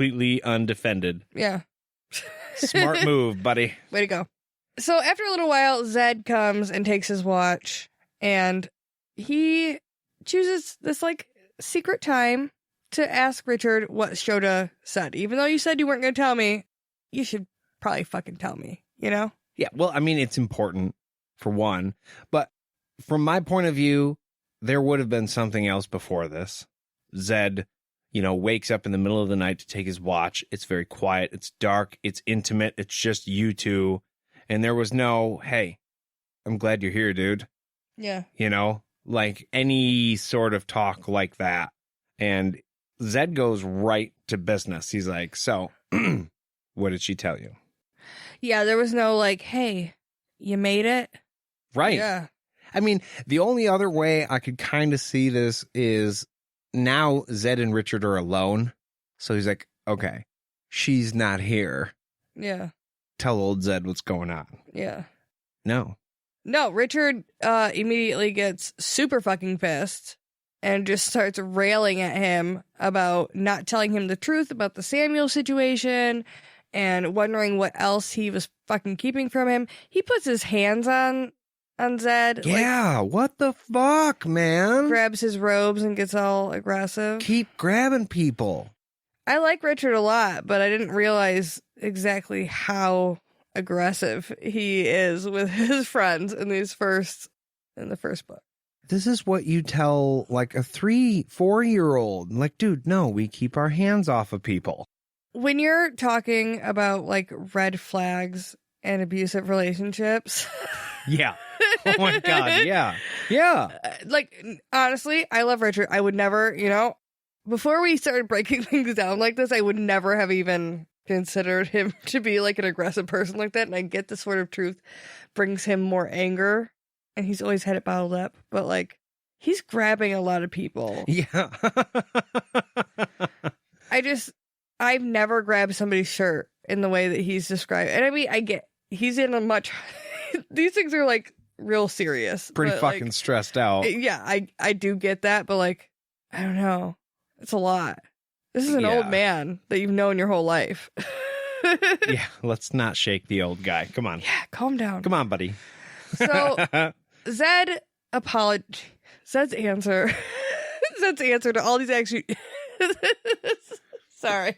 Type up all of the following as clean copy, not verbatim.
completely undefended. Yeah. Smart move, buddy. Way to go. So after a little while, Zedd comes and takes his watch, and he chooses this, like, secret time to ask Richard what Shota said. Even though you said you weren't going to tell me, you should probably fucking tell me, you know? Yeah, well, I mean, it's important, for one. But from my point of view, there would have been something else before this. Zedd, wakes up in the middle of the night to take his watch. It's very quiet. It's dark. It's intimate. It's just you two. And there was no, hey, I'm glad you're here, dude. Yeah. Like any sort of talk like that. And Zedd goes right to business. He's like, so, what did she tell you? Yeah, there was no like, hey, you made it? Right. Yeah. I mean, the only other way I could kind of see this is now Zedd and Richard are alone. So he's like, okay, she's not here. Yeah. Tell old Zedd what's going on. Yeah. No, Richard immediately gets super fucking pissed and just starts railing at him about not telling him the truth about the Samuel situation and wondering what else he was fucking keeping from him. He puts his hands on Zedd. Yeah, what the fuck, man? Grabs his robes and gets all aggressive. Keep grabbing people. I like Richard a lot, but I didn't realize exactly how aggressive he is with his friends in the first book. This is what you tell like a 3-4-year-old. Like, dude, no, we keep our hands off of people. When you're talking about like red flags and abusive relationships. Yeah. Oh my God. Yeah. Yeah. Like, honestly, I love Richard. I would never, before we started breaking things down like this, I would never have even considered him to be like an aggressive person like that. And I get the sort of truth brings him more anger. And he's always had it bottled up. But like, he's grabbing a lot of people. Yeah. I've never grabbed somebody's shirt in the way that he's described. And I mean, I get, he's in a much, these things are like real serious. Pretty fucking like, stressed out. Yeah, I do get that. But like, I don't know. It's a lot. This is an old man that you've known your whole life. Yeah, let's not shake the old guy. Come on. Yeah, calm down. Come on, buddy. So, Zedd's answer to all these actually... Sorry.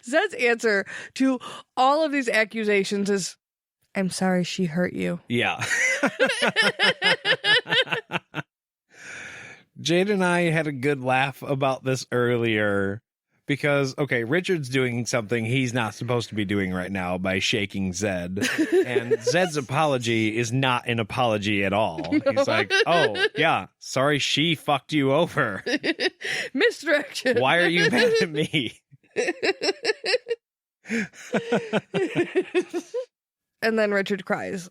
Zedd's answer to all of these accusations is, I'm sorry she hurt you. Yeah. Jade and I had a good laugh about this earlier because, okay, Richard's doing something he's not supposed to be doing right now by shaking Zedd. And Zedd's apology is not an apology at all. No. He's like, oh, yeah, sorry she fucked you over. Misdirection. Why are you mad at me? And then Richard cries.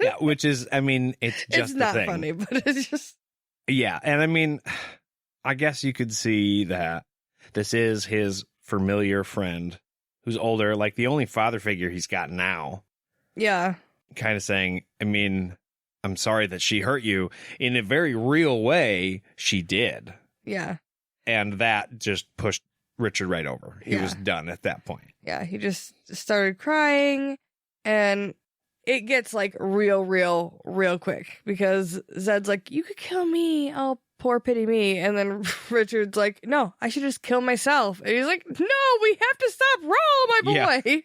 Yeah, which is, I mean, it's just not the thing. Funny, but it's just... Yeah, and I mean, I guess you could see that this is his familiar friend who's older, like the only father figure he's got now. Yeah. Kind of saying, I mean, I'm sorry that she hurt you. In a very real way, she did. Yeah. And that just pushed Richard right over. He was done at that point. Yeah, he just started crying, and it gets like real quick because Zedd's like, you could kill me. Oh, poor pity me. And then Richard's like, no, I should just kill myself. And he's like, no, we have to stop Rahl, my boy. Yeah.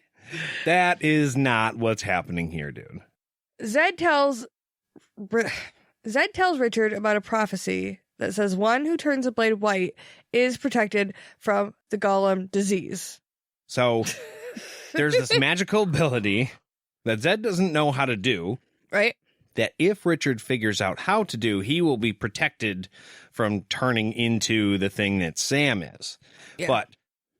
That is not what's happening here, dude. Zedd tells Richard about a prophecy that says one who turns a blade white is protected from the golem disease. So there's this magical ability that Zedd doesn't know how to do. Right. That if Richard figures out how to do, he will be protected from turning into the thing that Sam is. Yeah. But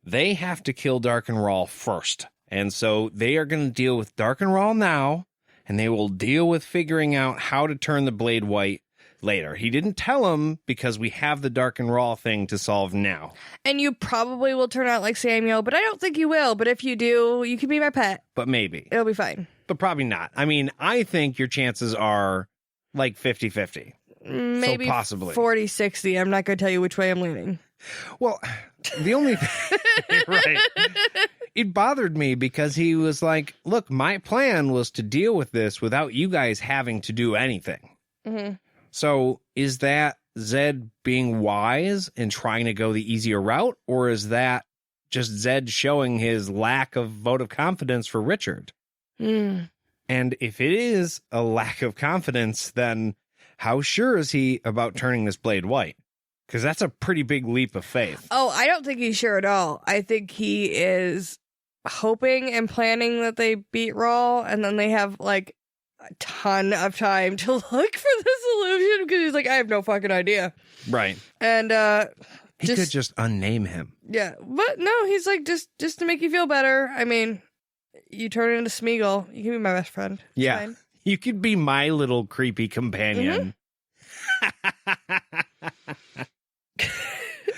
they have to kill Darken Rahl first. And so they are going to deal with Darken Rahl now, and they will deal with figuring out how to turn the blade white later. He didn't tell him because we have the Darken Rahl thing to solve now. And you probably will turn out like Samuel, but I don't think you will. But if you do, you can be my pet. But maybe. It'll be fine. But probably not. I mean, I think your chances are like 50-50. Maybe so possibly 40-60. I'm not going to tell you which way I'm leaning. Well, the only right. It bothered me because he was like, look, my plan was to deal with this without you guys having to do anything. Mm-hmm. So is that Zedd being wise and trying to go the easier route? Or is that just Zedd showing his lack of vote of confidence for Richard? Mm. And if it is a lack of confidence, then how sure is he about turning this blade white? Because that's a pretty big leap of faith. Oh, I don't think he's sure at all. I think he is hoping and planning that they beat Rahl, and then they have like a ton of time to look for the solution because he's like, I have no fucking idea. Right. And he could just unname him. Yeah, but no, he's like, just to make you feel better. I mean, you turn into Smeagol. You can be my best friend. It's yeah. fine. You could be my little creepy companion.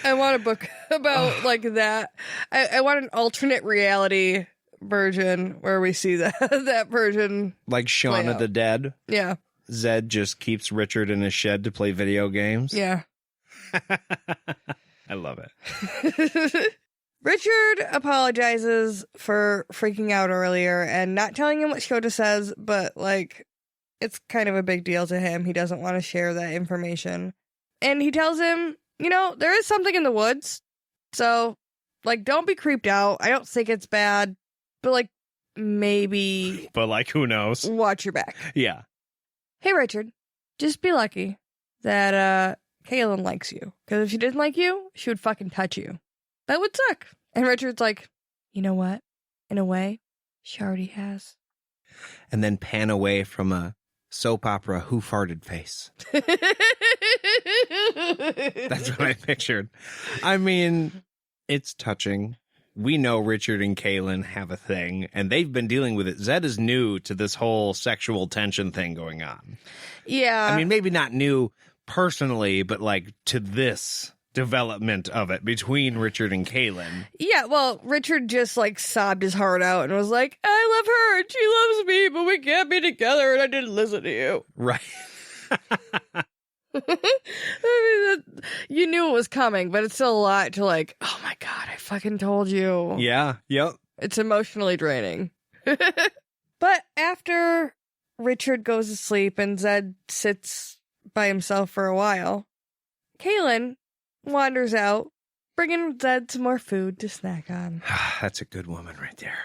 I want a book about like that. I want an alternate reality version where we see that version. Like Shaun of the Dead. Yeah. Zedd just keeps Richard in his shed to play video games. Yeah. I love it. Richard apologizes for freaking out earlier and not telling him what Shota says, but like it's kind of a big deal to him. He doesn't want to share that information. And he tells him, you know, there is something in the woods. So, like, don't be creeped out. I don't think it's bad, but like maybe But like, who knows? watch your back. Yeah. Hey, Richard, just be lucky that Kahlan likes you. Because if she didn't like you, she would fucking touch you. That would suck. And Richard's like, you know what? In a way, she already has. And then pan away from a soap opera Who Farted face. That's what I pictured. I mean, it's touching. We know Richard and Kahlan have a thing, and they've been dealing with it. Zedd is new to this whole sexual tension thing going on. Yeah. I mean, maybe not new personally, but like to this development of it between Richard and Kahlan. Yeah, well, Richard just like sobbed his heart out and was like, I love her and she loves me, but we can't be together and I didn't listen to you. Right. I mean, you knew it was coming, but it's still a lot to like, oh my God, I fucking told you. Yeah, yep. It's emotionally draining. But after Richard goes to sleep and Zedd sits by himself for a while, Kahlan wanders out, bringing Zedd some more food to snack on. That's a good woman right there.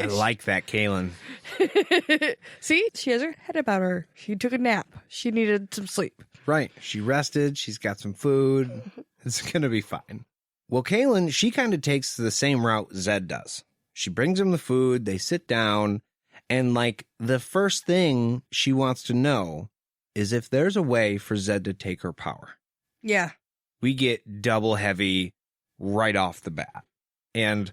I like that, Kahlan. See, she has her head about her. She took a nap. She needed some sleep. Right. She rested. She's got some food. It's going to be fine. Well, Kahlan, she kind of takes the same route Zedd does. She brings him the food. They sit down. And like the first thing she wants to know is if there's a way for Zedd to take her power. Yeah. We get double heavy right off the bat. And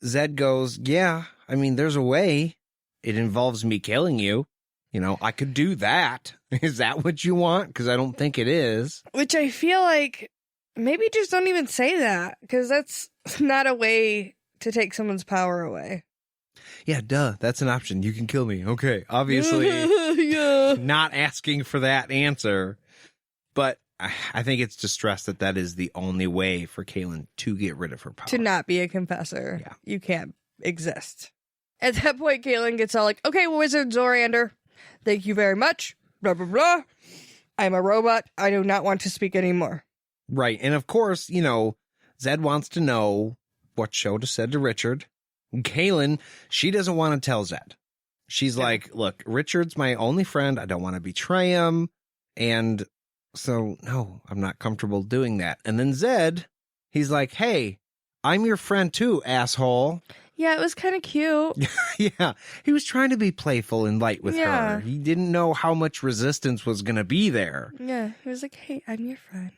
Zedd goes, yeah, I mean, there's a way. It involves me killing you. You know, I could do that. Is that what you want? Because I don't think it is. Which I feel like maybe just don't even say that, because that's not a way to take someone's power away. Yeah, duh. That's an option. You can kill me. Okay. Obviously, yeah. not asking for that answer. But I think it's to stress that that is the only way for Kahlan to get rid of her power. To not be a confessor. Yeah. You can't exist. At that point, Kahlan gets all like, okay, Wizard Zorander, thank you very much. Blah, blah, blah. I'm a robot. I do not want to speak anymore. Right. And of course, you know, Zedd wants to know what Shota said to Richard. Kahlan, she doesn't want to tell Zedd. She's like, look, Richard's my only friend. I don't want to betray him. And so, no, I'm not comfortable doing that. And then Zedd, he's like, hey, I'm your friend too, asshole. Yeah, it was kind of cute. Yeah, he was trying to be playful and light with Yeah. her. He didn't know how much resistance was going to be there. Yeah, he was like, hey, I'm your friend.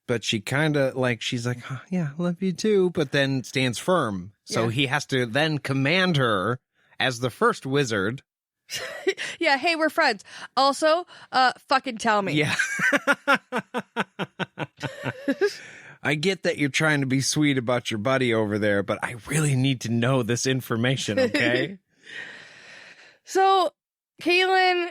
But she kind of like, she's like, oh, yeah, love you too. But then stands firm. So Yeah. he has to then command her as the first wizard. Yeah, hey, we're friends. Also, fucking tell me. Yeah. I get that you're trying to be sweet about your buddy over there, but I really need to know this information, okay? So, Kahlan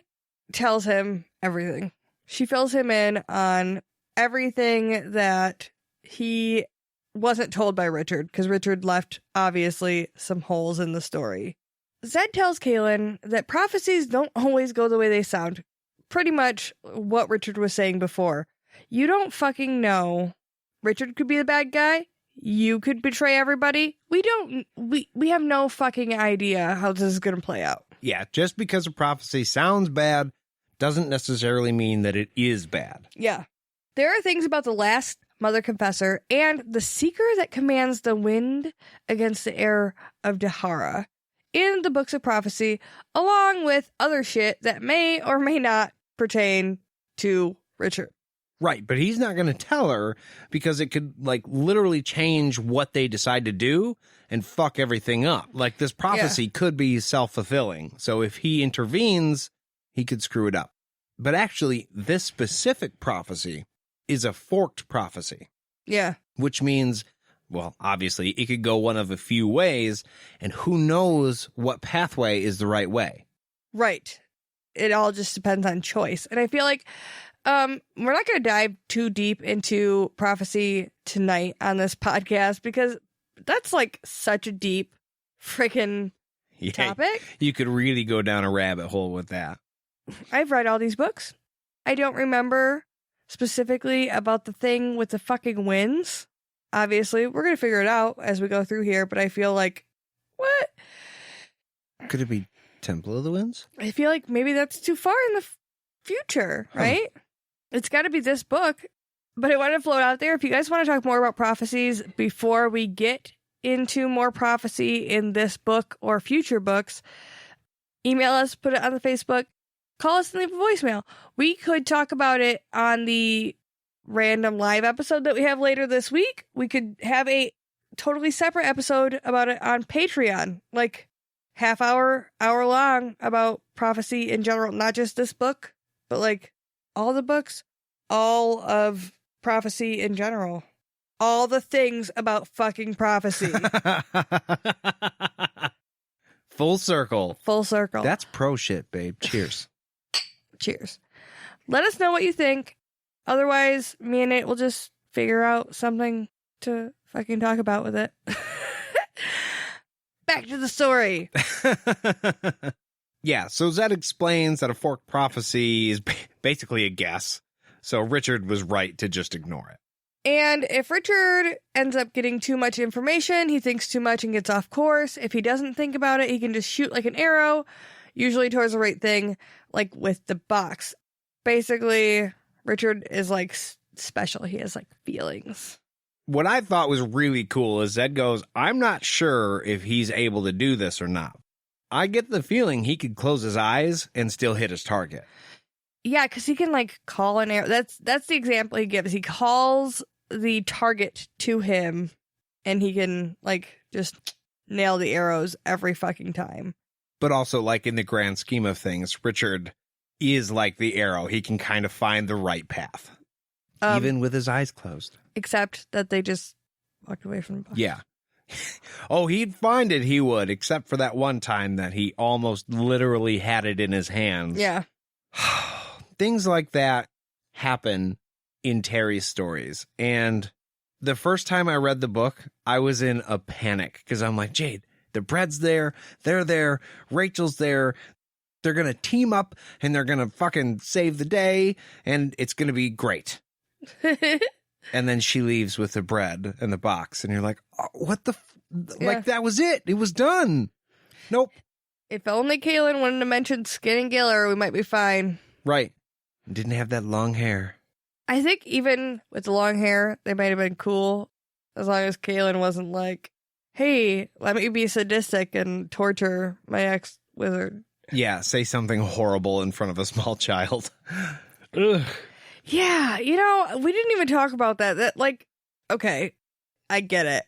tells him everything. She fills him in on everything that he wasn't told by Richard, because Richard left, obviously, some holes in the story. Zedd tells Kahlan that prophecies don't always go the way they sound. Pretty much what Richard was saying before. You don't fucking know. Richard could be the bad guy. You could betray everybody. We have no fucking idea how this is going to play out. Yeah, just because a prophecy sounds bad doesn't necessarily mean that it is bad. Yeah. There are things about the last Mother Confessor and the Seeker that commands the wind against the air of Dahara in the books of prophecy, along with other shit that may or may not pertain to Richard. Right, but he's not going to tell her because it could, like, literally change what they decide to do and fuck everything up. Like, this prophecy could be self-fulfilling. So if he intervenes, he could screw it up. But actually, this specific prophecy is a forked prophecy. Yeah. Which means, well, obviously, it could go one of a few ways, and who knows what pathway is the right way. Right. It all just depends on choice. And I feel like we're not going to dive too deep into prophecy tonight on this podcast because that's like such a deep freaking topic. You could really go down a rabbit hole with that. I've read all these books. I don't remember specifically about the thing with the fucking winds. Obviously, we're going to figure it out as we go through here, but I feel like, what? Could it be Temple of the Winds? I feel like maybe that's too far in the future, right? It's got to be this book, but I want to float out there. If you guys want to talk more about prophecies before we get into more prophecy in this book or future books, email us, put it on the Facebook, call us and leave a voicemail. We could talk about it on the random live episode that we have later this week. We could have a totally separate episode about it on Patreon, like half hour long about prophecy in general, not just this book, but like all the books, all of prophecy in general, all the things about fucking prophecy. Full circle. Full circle. That's pro shit, babe. Cheers. Cheers. Let us know what you think. Otherwise, me and Nate will just figure out something to fucking talk about with it. Back to the story. Yeah, so Zedd explains that a forked prophecy is basically a guess, so Richard was right to just ignore it. And if Richard ends up getting too much information, he thinks too much and gets off course. If he doesn't think about it, he can just shoot like an arrow, usually towards the right thing, like with the box. Basically, Richard is like special. He has like feelings. What I thought was really cool is Zedd goes, I'm not sure if he's able to do this or not. I get the feeling he could close his eyes and still hit his target. Yeah, because he can like call an arrow. That's the example he gives. He calls the target to him and he can like just nail the arrows every fucking time. But also, like, in the grand scheme of things, Richard is like the arrow. He can kind of find the right path, even with his eyes closed. Except that they just walked away from the box. Yeah. Oh, he'd find it, he would, except for that one time that he almost literally had it in his hands. Yeah. Things like that happen in Terry's stories. And the first time I read the book, I was in a panic because I'm like, Jade, the bread's there, they're there, Rachel's there, they're going to team up and they're going to fucking save the day and it's going to be great. And then she leaves with the bread and the box and you're like, oh, what the like that was it. It was done. Nope. If only Kahlan wanted to mention Skin and Giller, we might be fine. Right. Didn't have that long hair. I think even with the long hair, they might have been cool as long as Kahlan wasn't like, hey, let me be sadistic and torture my ex-wizard. Yeah, say something horrible in front of a small child. Ugh. Yeah, you know, we didn't even talk about that. That, like, okay, I get it.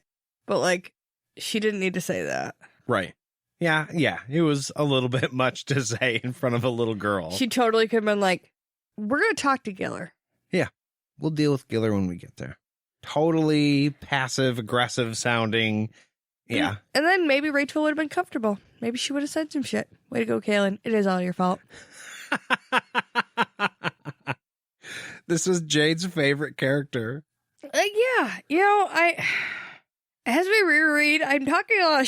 But, like, she didn't need to say that. Right. Yeah, it was a little bit much to say in front of a little girl. She totally could have been like, we're going to talk to Giller. Yeah, we'll deal with Giller when we get there. Totally passive-aggressive sounding. Yeah. And then maybe Rachel would have been comfortable. Maybe she would have said some shit. Way to go, Kahlan. It is all your fault. This is Jade's favorite character. Yeah. You know, As we reread, I'm talking a lot of